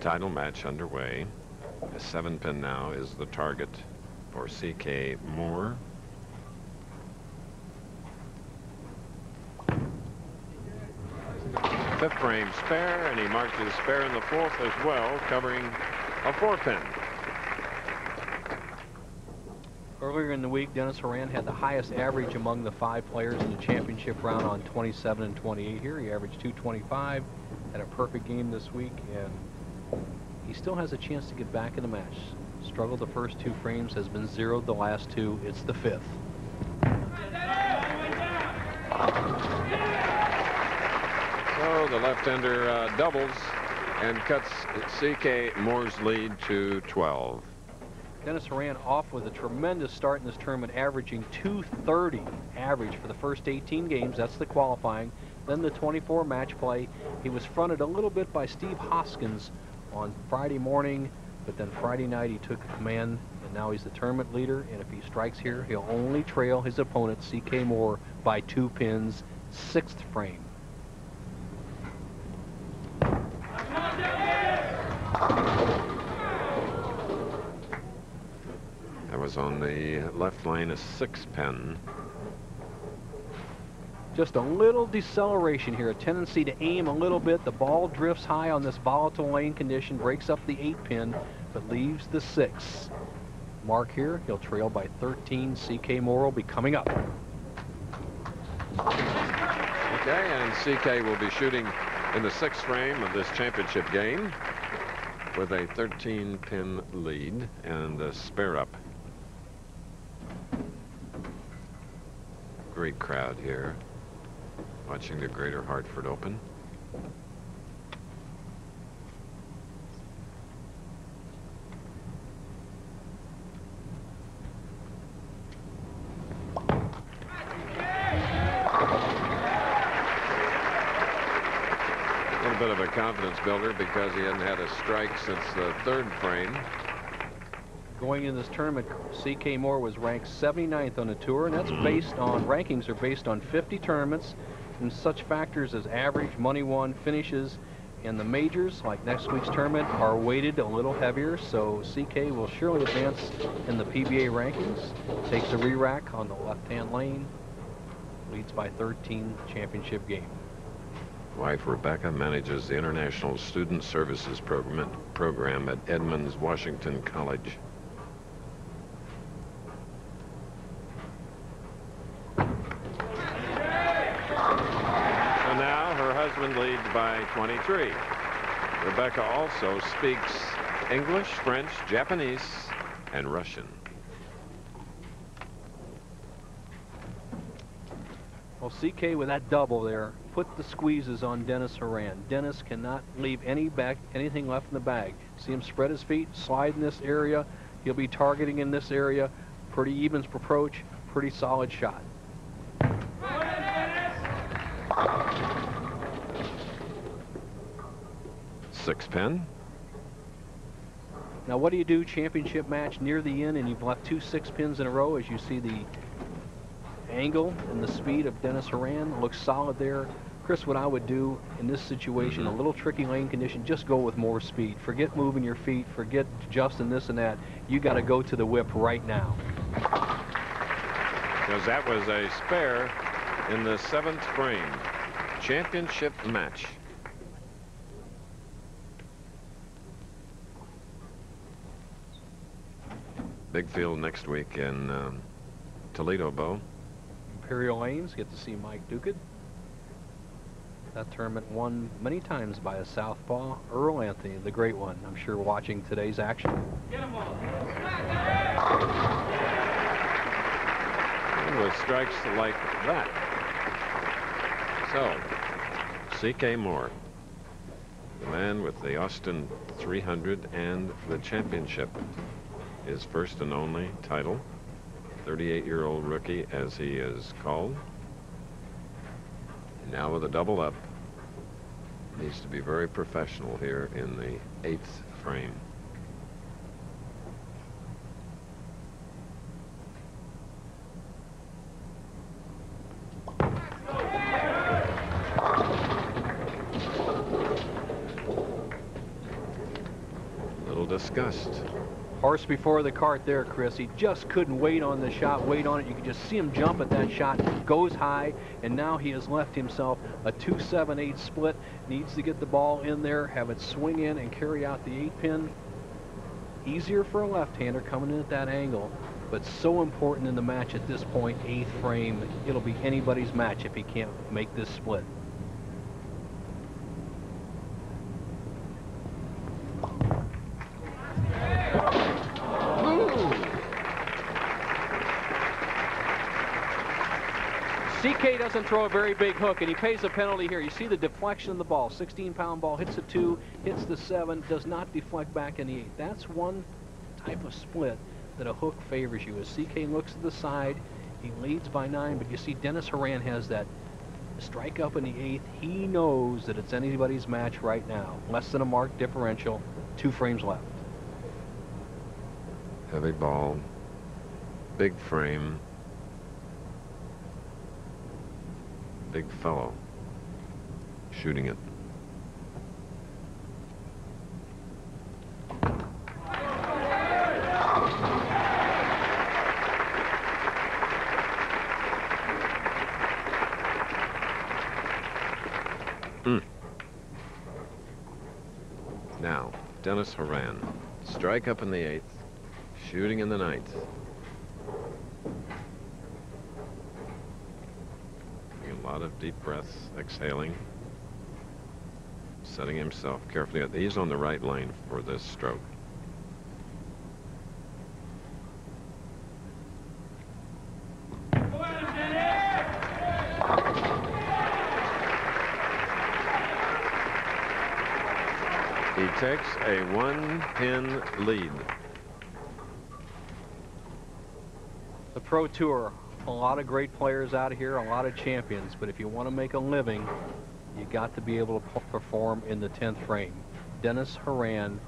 Title match underway. A 7-pin now is the target for C.K. Moore. Fifth frame spare, and he marked his spare in the fourth as well, covering a 4-pin. Earlier in the week, Dennis Horan had the highest average among the 5 players in the championship round on 27 and 28 here. He averaged 225, had a perfect game this week, and he still has a chance to get back in the match. Struggled the first 2 frames, has been zeroed the last 2. It's the 5th. So the left-hander doubles and cuts C.K. Moore's lead to 12. Dennis Horan off with a tremendous start in this tournament, averaging 230 average for the first 18 games. That's the qualifying. Then the 24 match play. He was fronted a little bit by Steve Hoskins on Friday morning, but then Friday night he took command, and now he's the tournament leader. And if he strikes here, he'll only trail his opponent, C.K. Moore, by 2 pins, 6th frame. That was on the left lane, a 6-pin. Just a little deceleration here, a tendency to aim a little bit. The ball drifts high on this volatile lane condition, breaks up the 8-pin, but leaves the 6. Mark here, he'll trail by 13. C.K. Moore will be coming up. Okay, and C.K. will be shooting in the 6th frame of this championship game with a 13-pin lead and a spare up. Great crowd here watching the Greater Hartford Open. A little bit of a confidence builder because he hadn't had a strike since the 3rd frame. Going in this tournament, C.K. Moore was ranked 79th on the tour, and that's based on, rankings are based on 50 tournaments, and such factors as average, money won, finishes, and the majors, like next week's tournament, are weighted a little heavier, so C.K. will surely advance in the PBA rankings. Takes a re-rack on the left-hand lane, leads by 13 championship game. Wife Rebecca manages the International Student Services program at Edmonds Washington College. Leads by 23. Rebecca also speaks English, French, Japanese, and Russian. Well, C.K. with that double there put the squeezes on Dennis Horan. Dennis cannot leave anything left in the bag. See him spread his feet, slide in this area. He'll be targeting in this area. Pretty even approach, pretty solid shot. 6-pin. Now, what do you do championship match near the end and you've left 2 6-pins in a row? As you see the angle and the speed of Dennis Horan looks solid there. Chris, what I would do in this situation, a little tricky lane condition, just go with more speed. Forget moving your feet, forget adjusting this and that. You got to go to the whip right now. Because that was a spare in the 7th frame. Championship match. Big field next week in Toledo, Bo. Imperial Lanes, get to see Mike Duquid. That tournament won many times by a southpaw, Earl Anthony, the great one. I'm sure watching today's action. And with strikes like that. So, C.K. Moore, the man with the Austin 300 and the championship. His first and only title, 38-year-old rookie as he is called. Now with a double up, needs to be very professional here in the 8th frame. discussed. Horse before the cart there, Chris. He just couldn't wait on the shot, wait on it. You could just see him jump at that shot, goes high, and now he has left himself a 2-7-8 split. Needs to get the ball in there, have it swing in and carry out the 8-pin. Easier for a left-hander coming in at that angle, but so important in the match at this point, 8th frame. It'll be anybody's match if he can't make this split. CK doesn't throw a very big hook, and he pays a penalty here. You see the deflection of the ball. 16-pound ball hits the 2, hits the 7, does not deflect back in the 8. That's one type of split that a hook favors you. As CK looks to the side, he leads by 9, but you see Dennis Horan has that strike up in the 8th. He knows that it's anybody's match right now. Less than a mark differential, 2 frames left. Heavy ball, big frame, big fellow shooting it. Now, Dennis Horan, strike up in the 8th, shooting in the 9th. A lot of deep breaths, exhaling, setting himself carefully. He's on the right lane for this stroke. He takes a 1-pin lead. The Pro Tour, a lot of great players out here, a lot of champions, but if you want to make a living, you got to be able to perform in the 10th frame. Dennis Horan